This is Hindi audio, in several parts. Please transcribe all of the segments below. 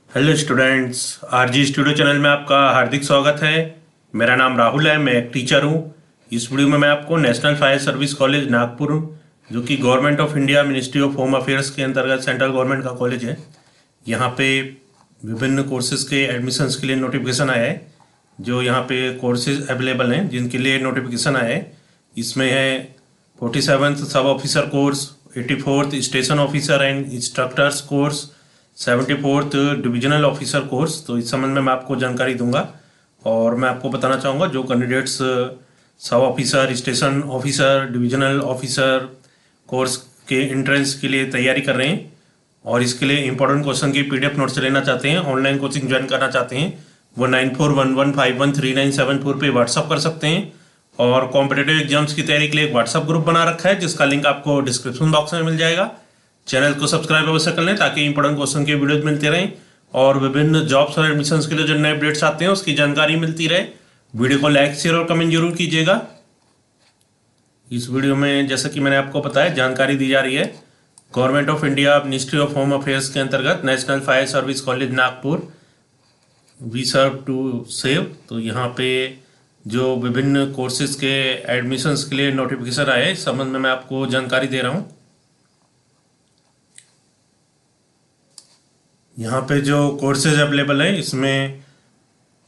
Hello students, RG studio channel में आपका हार्दिक स्वागत है। मेरा नाम राहुल है, मैं एक टीचर हूँ। इस वीडियो में मैं आपको national fire service college Nagpur, जो कि government of India ministry of home affairs के अंतर्गत सेंट्रल गवर्नमेंट का कॉलेज है, यहाँ पे विभिन्न कोर्सेज के एडमिशन्स के लिए नोटिफिकेशन आया है। जो यहाँ पे कोर्सेज अवेलेबल हैं जिनके लिए नोटिफिकेशन आया है, इसमें है 47th सब officer course, 84th station officer and instructors course, 74th divisional officer course. तो इस संबंध में मैं आपको जानकारी दूंगा और मैं आपको बताना चाहूँगा जो कैंडिडेट्स सब officer, station officer, divisional officer course के एंट्रेंस के लिए तैयारी कर रहे हैं और इसके लिए इंपॉर्टेंट क्वेश्चन की पीडीएफ नोट्स लेना चाहते हैं, ऑनलाइन कोचिंग ज्वाइन करना चाहते हैं, वो 9411513974 पे व्हाट्सअप कर सकते हैं। और कॉम्पिटेटिव एग्जाम्स की तैयारी के लिए एक व्हाट्सअप ग्रुप बना रखा है जिसका लिंक आपको डिस्क्रिप्शन बॉक्स में मिल जाएगा। चैनल को सब्सक्राइब अवश्य कर लें ताकि इंपॉर्टेंट क्वेश्चन के वीडियोज मिलते रहें और विभिन्न जॉब्स और एडमिशन्स के लिए जो नए अपडेट्स आते हैं उसकी जानकारी मिलती रहे। वीडियो को लाइक, शेयर और कमेंट जरूर कीजिएगा। इस वीडियो में जैसा कि मैंने आपको बताया जानकारी दी जा रही है government of India ministry of home affairs के अंतर्गत national fire service college Nagpur, we serve to save. तो यहाँ पे जो विभिन्न कोर्सेज के एडमिशन्स के लिए नोटिफिकेशन आए इस संबंध में मैं आपको जानकारी दे रहा हूँ। यहाँ पे जो कोर्सेज अवेलेबल है, इसमें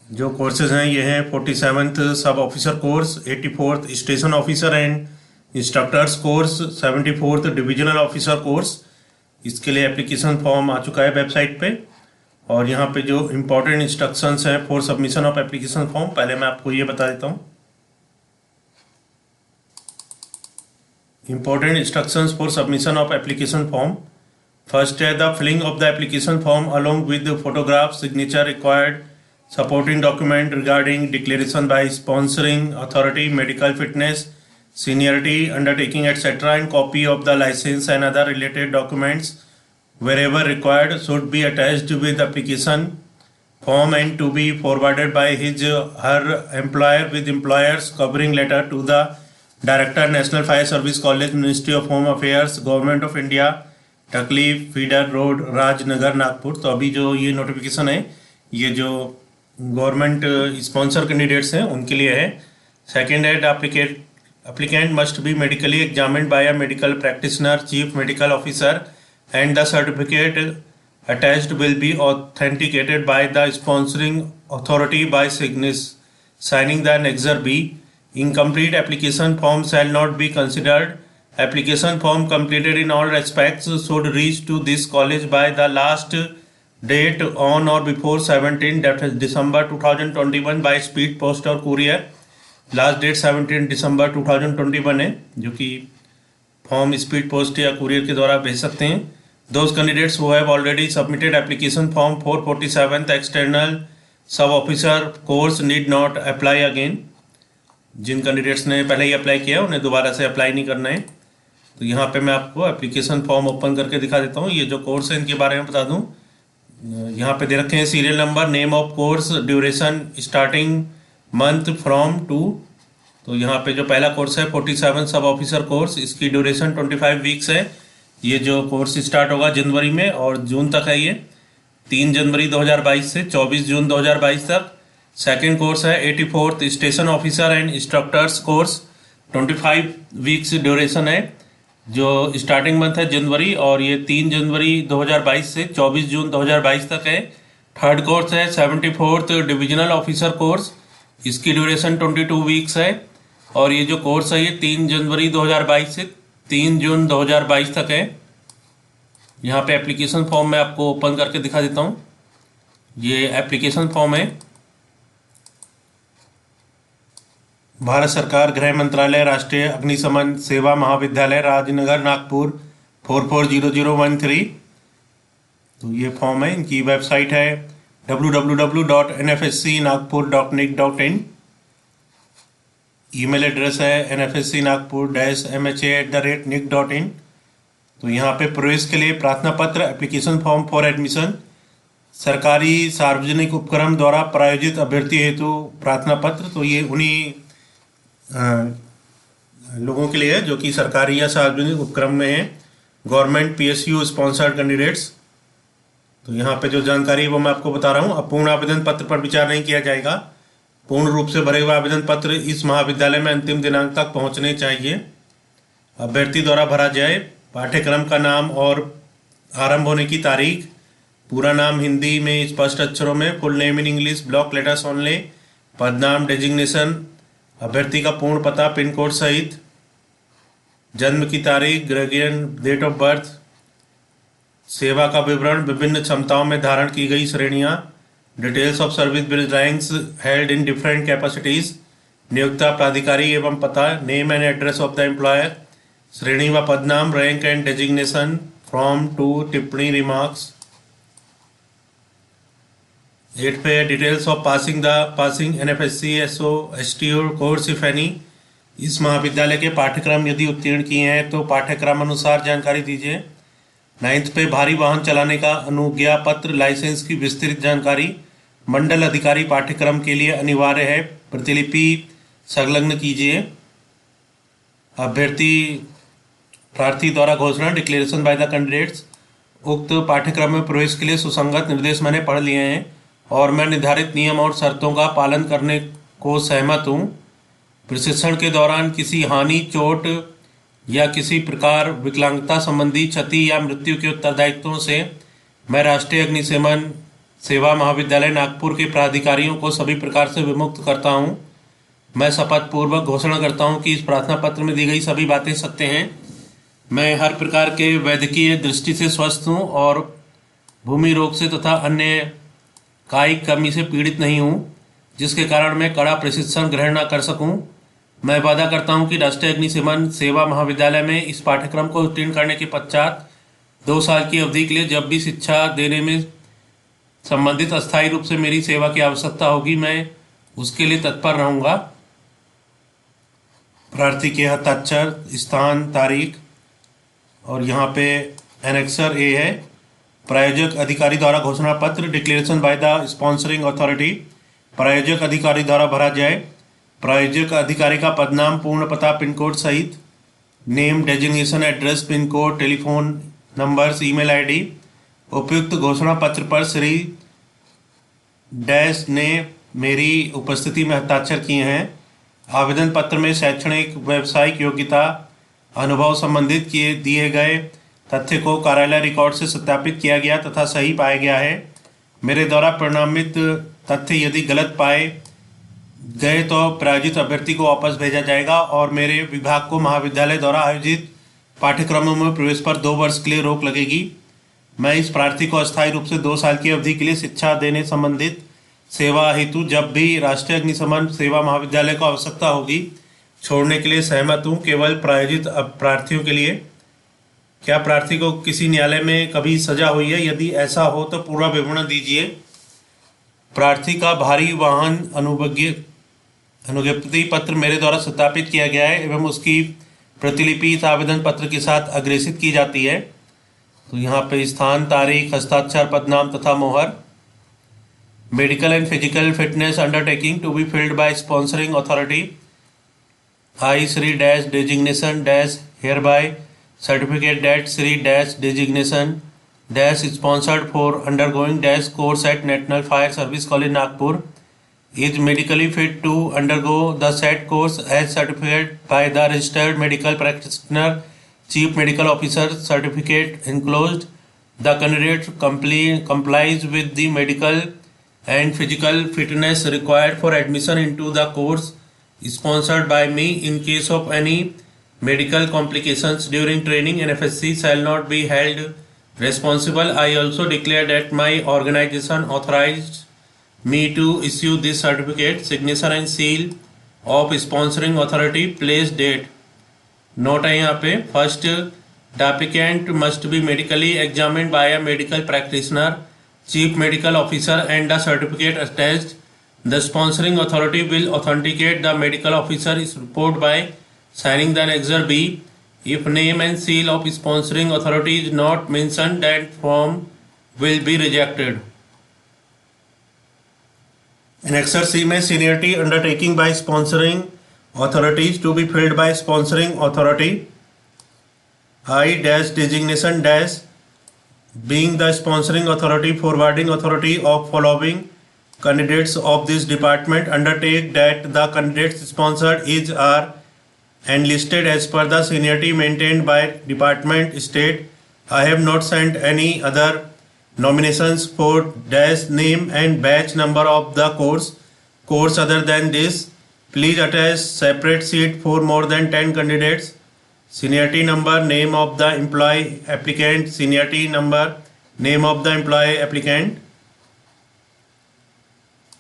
जो कोर्सेज हैं ये हैं 47th सब officer course, 84th station officer and instructors course, 74th divisional officer course. इसके लिए एप्लीकेशन फॉर्म आ चुका है वेबसाइट पे और यहाँ पे जो इम्पोर्टेंट इंस्ट्रक्शंस हैं for submission of application form, पहले मैं आपको ये बता देता हूँ। Important instructions for submission of application form. First है the filling of the application form along with photograph, signature required, supporting document regarding declaration by sponsoring authority, medical fitness, seniority, undertaking, etc., and copy of the license and other related documents wherever required should be attached with application form and to be forwarded by his her employer with employer's covering letter to the Director, National Fire Service College, Ministry of Home Affairs, Government of India, Takli feeder road, Rajnagar, Nagpur. तो अभी जो ये नोटिफिकेशन है ये जो गवर्नमेंट स्पॉन्सर कैंडिडेट्स हैं उनके लिए है। सेकेंड है applicant must be medically examined bye a medical practitioner, chief medical officer and the certificate attached will be authenticated by the sponsoring authority bye signing the Annexure B. Incomplete application form shall not be considered. Application form completed in all respects should reach to this college by the last date on or before 17 December 2021 by speed post और courier। लास्ट डेट 17 दिसंबर 2021 है, जो कि फॉर्म स्पीड पोस्ट या कुरियर के द्वारा भेज सकते हैं। Those candidates who have already submitted application form for 47th external sub officer course need not apply again. जिन कैंडिडेट्स ने पहले ही अप्लाई किया उन्हें दोबारा से अप्लाई नहीं करना है। तो यहाँ पे मैं आपको एप्लीकेशन फॉर्म ओपन करके दिखा देता हूँ। ये जो कोर्स है इनके बारे में बता दूँ, यहाँ पे दे रखे हैं serial number, name of course, duration, starting month from to. तो यहाँ पे जो पहला कोर्स है 47 सब ऑफिसर कोर्स, इसकी ड्यूरेशन 25 वीक्स है। ये जो कोर्स स्टार्ट होगा जनवरी में और जून तक है, ये 3 जनवरी 2022 से 24 जून 2022 तक। सेकेंड कोर्स है 84th station officer and instructors course, 25 weeks duration है। जो स्टार्टिंग मंथ है जनवरी और ये 3 जनवरी 2022 से 24 जून 2022 तक है। थर्ड कोर्स है 74th डिविजनल ऑफिसर कोर्स, इसकी ड्यूरेशन 22 वीक्स है और ये जो कोर्स है ये 3 जनवरी 2022 से 3 जून 2022 तक है। यहाँ पे एप्लीकेशन फॉर्म मैं आपको ओपन करके दिखा देता हूँ। ये एप्लीकेशन फॉर्म है, भारत सरकार, गृह मंत्रालय, राष्ट्रीय अग्निशमन सेवा महाविद्यालय, राजनगर, नागपुर 440013। तो ये फॉर्म है, इनकी वेबसाइट है www.nfscnagpur.nic.in। ईमेल एड्रेस है nfscnagpur-mha@nic.in। तो यहाँ पे प्रवेश के लिए प्रार्थना पत्र, एप्लीकेशन फॉर्म फॉर एडमिशन, सरकारी सार्वजनिक उपक्रम द्वारा प्रायोजित अभ्यर्थी हेतु प्रार्थना पत्र। तो ये उन्हीं लोगों के लिए है जो कि सरकारी या सार्वजनिक उपक्रम में है, गवर्नमेंट PSU स्पॉन्सर्ड कैंडिडेट्स। तो यहाँ पे जो जानकारी है वो मैं आपको बता रहा हूँ। अब पूर्ण आवेदन पत्र पर विचार नहीं किया जाएगा। पूर्ण रूप से भरे हुए आवेदन पत्र इस महाविद्यालय में अंतिम दिनांक तक पहुँचने चाहिए। अभ्यर्थी द्वारा भरा जाए पाठ्यक्रम का नाम और आरंभ होने की तारीख, पूरा नाम हिंदी में स्पष्ट अक्षरों में, full name in English, block letters only, पद नाम, डेजिग्नेशन, अभ्यर्थी का पूर्ण पता, पिन कोड सहित, जन्म की तारीख, ग्रेजुएशन, डेट ऑफ बर्थ, सेवा का विवरण, विभिन्न क्षमताओं में धारण की गई श्रेणियां, details of service with ranks held in different capacities, नियोक्ता, प्राधिकारी एवं पता, name and address of the employer, श्रेणी व पदनाम, rank and designation, from to, टिप्पणी, रिमार्क्स। 8 पे details of passing NFSC SO STO course if any. इस महाविद्यालय के पाठ्यक्रम यदि उत्तीर्ण किए हैं तो पाठ्यक्रम अनुसार जानकारी दीजिए। 9 पे भारी वाहन चलाने का अनुज्ञा पत्र, लाइसेंस की विस्तृत जानकारी, मंडल अधिकारी पाठ्यक्रम के लिए अनिवार्य है, प्रतिलिपि संलग्न कीजिए। प्रार्थी द्वारा घोषणा, डिक्लेरेशन बाय द कैंडिडेट्स। उक्त पाठ्यक्रम में प्रवेश के लिए सुसंगत निर्देश मैंने पढ़ लिए हैं और मैं निर्धारित नियम और शर्तों का पालन करने को सहमत हूँ। प्रशिक्षण के दौरान किसी हानि, चोट या किसी प्रकार विकलांगता संबंधी क्षति या मृत्यु के उत्तरदायित्वों से मैं राष्ट्रीय अग्निशमन सेवा महाविद्यालय नागपुर के प्राधिकारियों को सभी प्रकार से विमुक्त करता हूँ। मैं शपथ पूर्वक घोषणा करता हूँ कि इस प्रार्थना पत्र में दी गई सभी बातें सत्य हैं। मैं हर प्रकार के वैद्यकीय दृष्टि से स्वस्थ हूँ और भूमि रोग से तथा अन्य कायिक कमी से पीड़ित नहीं हूँ, जिसके कारण मैं कड़ा प्रशिक्षण ग्रहण न कर सकूँ। मैं वादा करता हूँ कि राष्ट्रीय अग्निशमन सेवा महाविद्यालय में इस पाठ्यक्रम को उत्तीर्ण करने के पश्चात 2 साल की अवधि के लिए जब भी शिक्षा देने में संबंधित अस्थायी रूप से मेरी सेवा की आवश्यकता होगी, मैं उसके लिए तत्पर रहूँगा। प्रार्थी के हस्ताक्षर, स्थान, तारीख और यहाँ पे एनेक्सर ए है। प्रायोजक अधिकारी द्वारा घोषणा पत्र, declaration by the sponsoring authority. प्रायोजक अधिकारी द्वारा भरा जाए। प्रायोजक अधिकारी का पदनाम, पूर्ण पता, पिन कोड सहित, name, designation, address, pin code, telephone numbers, email ID. उपयुक्त घोषणा पत्र पर श्री डैश ने मेरी उपस्थिति में हस्ताक्षर किए हैं। आवेदन पत्र में शैक्षणिक, व्यावसायिक योग्यता, अनुभव संबंधित दिए गए तथ्य को कार्यालय रिकॉर्ड से सत्यापित किया गया तथा सही पाया गया है। मेरे द्वारा परिणामित तथ्य यदि गलत पाए गए तो प्रायोजित अभ्यर्थी को वापस भेजा जाएगा और मेरे विभाग को महाविद्यालय द्वारा आयोजित पाठ्यक्रमों में प्रवेश पर 2 वर्ष के लिए रोक लगेगी। मैं इस प्रार्थी को अस्थायी रूप से 2 साल की अवधि के लिए शिक्षा देने संबंधित सेवा हेतु जब भी राष्ट्रीय अग्निशमन सेवा महाविद्यालय को आवश्यकता होगी छोड़ने के लिए सहमत हूँ, केवल प्रायोजित प्रार्थियों के लिए। क्या प्रार्थी को किसी न्यायालय में कभी सजा हुई है? यदि ऐसा हो तो पूरा विवरण दीजिए। प्रार्थी का भारी वाहन अनुज्ञप्ति पत्र मेरे द्वारा सत्यापित किया गया है एवं उसकी प्रतिलिपि इस आवेदन पत्र के साथ अग्रेसित की जाती है। तो यहाँ पे स्थान, तारीख, हस्ताक्षर, पदनाम तथा मोहर। Medical and physical fitness undertaking to be filled by sponsoring authority. I Sri dash designation dash hereby certificate that Sri dash designation dash sponsored for undergoing dash course at National Fire Service College Nagpur is medically fit to undergo the said course as certified by the registered medical practitioner, chief medical officer. Certificate enclosed. The candidate complies with the medical and physical fitness required for admission into the course sponsored by me. In case of any medical complications during training, NFSC shall not be held responsible. I also declare that my organization authorized me to issue this certificate. Signature and seal of sponsoring authority. Place date. Note है यहाँ पे, first the applicant must be medically examined by a medical practitioner, chief medical officer, and the certificate attached. The sponsoring authority will authenticate the medical officer's report by signing the Annexure B. If name and seal of sponsoring authority is not mentioned, that form will be rejected. Annexure C में seniority undertaking by sponsoring authorities to be filled by sponsoring authority. I dash designation dash being the sponsoring authority, forwarding authority of following candidates of this department, undertake that the candidates sponsored is are enlisted as per the seniority maintained by department state. I have not sent any other nominations for dash name and batch number of the course other than this. Please attach separate sheet for more than 10 candidates. Seniority number, name of the employee applicant, seniority number, name of the employee applicant.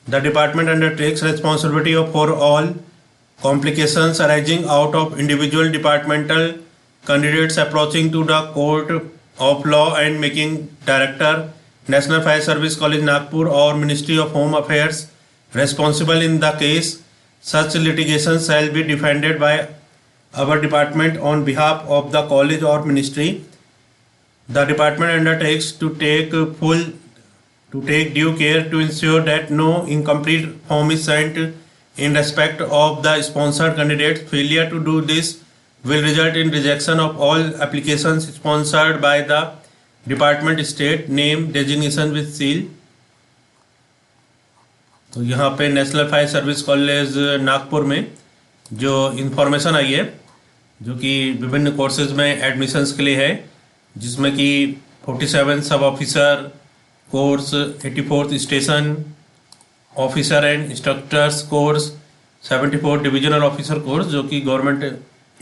The department undertakes responsibility for all complications arising out of individual departmental candidates approaching to the court of law and making director, National Fire Service College Nagpur or Ministry of Home Affairs responsible in the case. Such litigation shall be defended by our department on behalf of the college or ministry. The department undertakes to take due care to ensure that no incomplete form is sent in respect of the sponsored candidates. Failure to do this will result in rejection of all applications sponsored by the department. State name designation with seal. तो यहाँ पे national fire service college Nagpur में जो इन्फॉर्मेशन आई है जो कि विभिन्न कोर्सेज में एडमिशन्स के लिए है, जिसमें कि 47 sub officer course, 84 station officer and instructors course, 74 divisional officer course जो कि गवर्नमेंट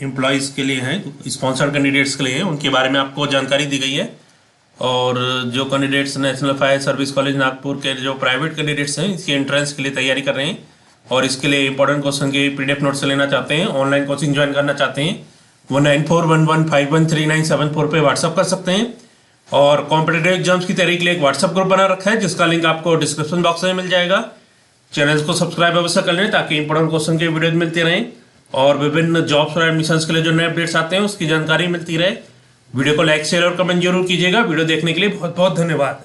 एम्प्लॉयज़ के लिए हैं, स्पॉन्सर्ड कैंडिडेट्स के लिए हैं, उनके बारे में आपको जानकारी दी गई है। और जो candidates national fire service college Nagpur के जो प्राइवेट कैंडिडेट्स हैं इसके एंट्रेंस के लिए तैयारी कर रहे हैं और इसके लिए इंपॉर्टेंट क्वेश्चन के पीडीएफ नोट से लेना चाहते हैं, ऑनलाइन कोचिंग ज्वाइन करना चाहते हैं, वो 9411513974 पे व्हाट्सअप कर सकते हैं। और कॉम्पिटिटिव एग्जाम्स की तैयारी के लिए एक व्हाट्सअप ग्रुप बना रखा है जिसका लिंक आपको डिस्क्रिप्शन बॉक्स में मिल जाएगा। चैनल को सब्सक्राइब अवश्य कर लें ताकि इंपॉर्टेंट क्वेश्चन के वीडियो मिलते रहें और विभिन्न जॉब्स और एडमिशन्स के लिए जो नए अपडेट्स आते हैं उसकी जानकारी मिलती रहे। वीडियो को लाइक शेयर और कमेंट जरूर कीजिएगा। वीडियो देखने के लिए बहुत बहुत धन्यवाद।